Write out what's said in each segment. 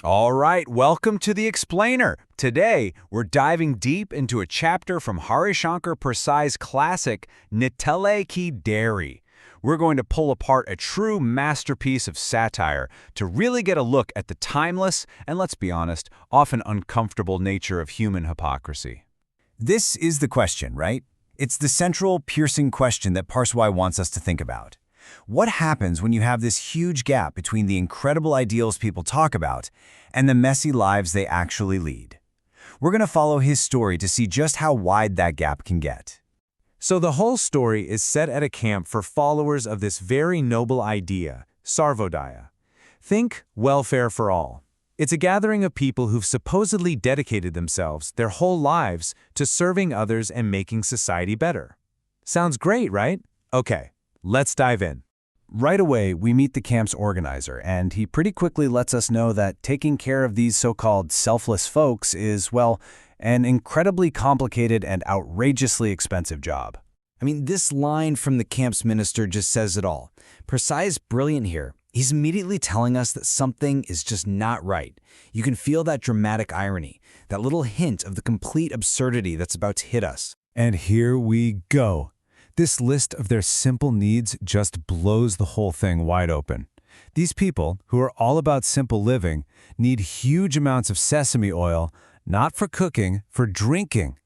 All right, welcome to The Explainer. Today, we're diving deep into a chapter from HARISHANKAR PARSAI's classic Nitele Ki Dairy. We're going to pull apart a true masterpiece of satire to really get a look at the timeless and, let's be honest, often uncomfortable nature of human hypocrisy. This is the question, right? It's the central, piercing question that Parsai wants us to think about. What happens when you have this huge gap between the incredible ideals people talk about and the messy lives they actually lead? We're going to follow his story to see just how wide that gap can get. So the whole story is set at a camp for followers of this very noble idea, Sarvodaya. Think welfare for all. It's a gathering of people who've supposedly dedicated themselves their whole lives to serving others and making society better. Sounds great, right? Okay, let's dive in. Right away, we meet the camp's organizer, and he pretty quickly lets us know that taking care of these so-called selfless folks is, well, an incredibly complicated and outrageously expensive job. This line from the camp's minister just says it all. Parsai is brilliant here. He's immediately telling us that something is just not right. You can feel that dramatic irony, that little hint of the complete absurdity that's about to hit us. And here we go. This list of their simple needs just blows the whole thing wide open. These people, who are all about simple living, need huge amounts of sesame oil, not for cooking, for drinking.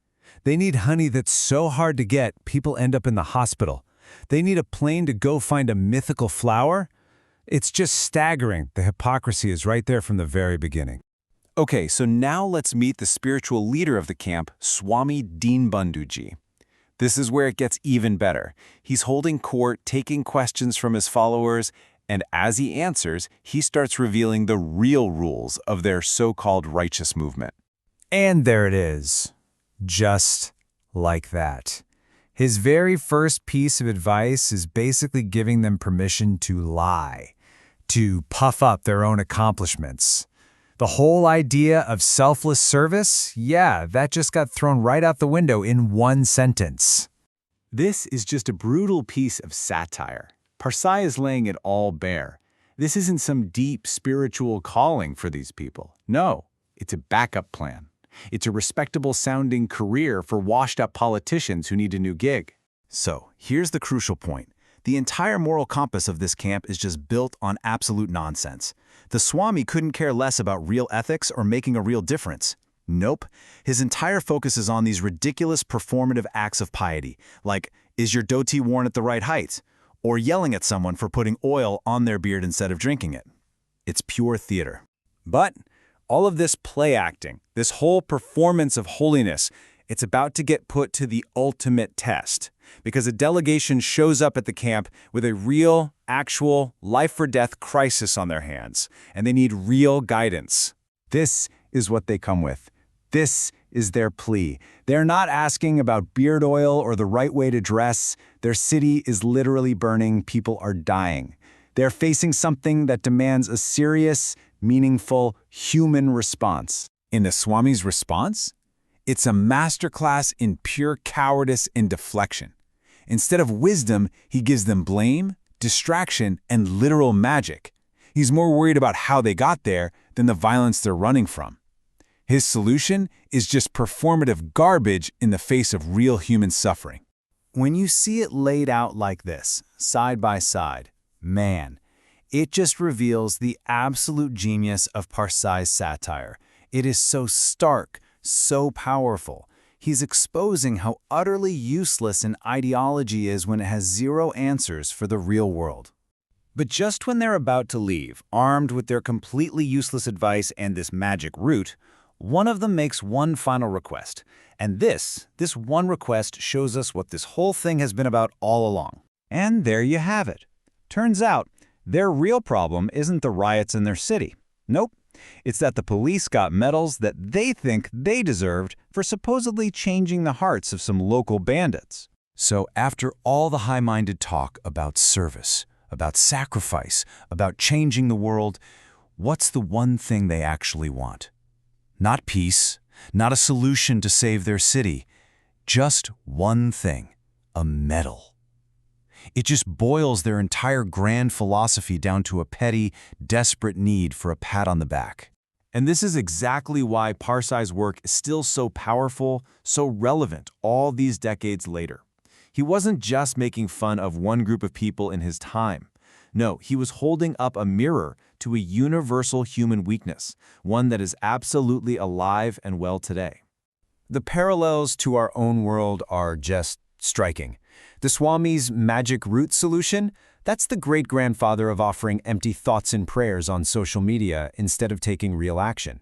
They need honey that's so hard to get, people end up in the hospital. They need a plane to go find a mythical flower. It's just staggering. The hypocrisy is right there from the very beginning. Okay, so now let's meet the spiritual leader of the camp, Swami Deenbandhuji. This is where it gets even better. He's holding court, taking questions from his followers, and as he answers, he starts revealing the real rules of their so-called righteous movement. And there it is. Just like that. His very first piece of advice is basically giving them permission to lie, to puff up their own accomplishments. The whole idea of selfless service, yeah, that just got thrown right out the window in one sentence. This is just a brutal piece of satire. Parsai is laying it all bare. This isn't some deep spiritual calling for these people. No, it's a backup plan. It's a respectable-sounding career for washed-up politicians who need a new gig. So, here's the crucial point. The entire moral compass of this camp is just built on absolute nonsense. The Swami couldn't care less about real ethics or making a real difference. Nope. His entire focus is on these ridiculous performative acts of piety, like, is your dhoti worn at the right height? Or yelling at someone for putting oil on their beard instead of drinking it. It's pure theater. But all of this play acting, this whole performance of holiness, it's about to get put to the ultimate test, because a delegation shows up at the camp with a real, actual, life-or-death crisis on their hands, and they need real guidance. This is what they come with. This is their plea. They're not asking about beard oil or the right way to dress. Their city is literally burning. People are dying. They're facing something that demands a serious, meaningful, human response. In the Swami's response, it's a masterclass in pure cowardice and deflection. Instead of wisdom, he gives them blame, distraction, and literal magic. He's more worried about how they got there than the violence they're running from. His solution is just performative garbage in the face of real human suffering. When you see it laid out like this, side by side, man, it just reveals the absolute genius of Parsai's satire. It is so stark, so powerful. He's exposing how utterly useless an ideology is when it has zero answers for the real world. But just when they're about to leave, armed with their completely useless advice and this magic root, one of them makes one final request. And this one request shows us what this whole thing has been about all along. And there you have it. Turns out, their real problem isn't the riots in their city. Nope. It's that the police got medals that they think they deserved for supposedly changing the hearts of some local bandits. So after all the high-minded talk about service, about sacrifice, about changing the world, what's the one thing they actually want? Not peace, not a solution to save their city, just one thing, a medal. It just boils their entire grand philosophy down to a petty, desperate need for a pat on the back. And this is exactly why Parsai's work is still so powerful, so relevant all these decades later. He wasn't just making fun of one group of people in his time. No, he was holding up a mirror to a universal human weakness, one that is absolutely alive and well today. The parallels to our own world are just striking. The Swami's magic root solution, that's the great-grandfather of offering empty thoughts and prayers on social media instead of taking real action.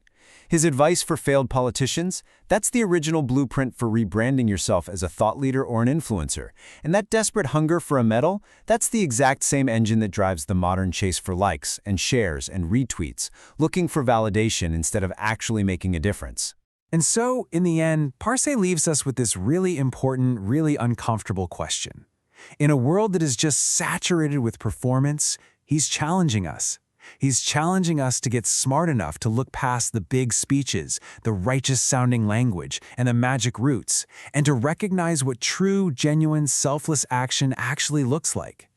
His advice for failed politicians, that's the original blueprint for rebranding yourself as a thought leader or an influencer. And that desperate hunger for a medal, that's the exact same engine that drives the modern chase for likes and shares and retweets, looking for validation instead of actually making a difference. And so, in the end, Parsai leaves us with this really important, really uncomfortable question. In a world that is just saturated with performance, he's challenging us. He's challenging us to get smart enough to look past the big speeches, the righteous-sounding language, and the magic roots, and to recognize what true, genuine, selfless action actually looks like.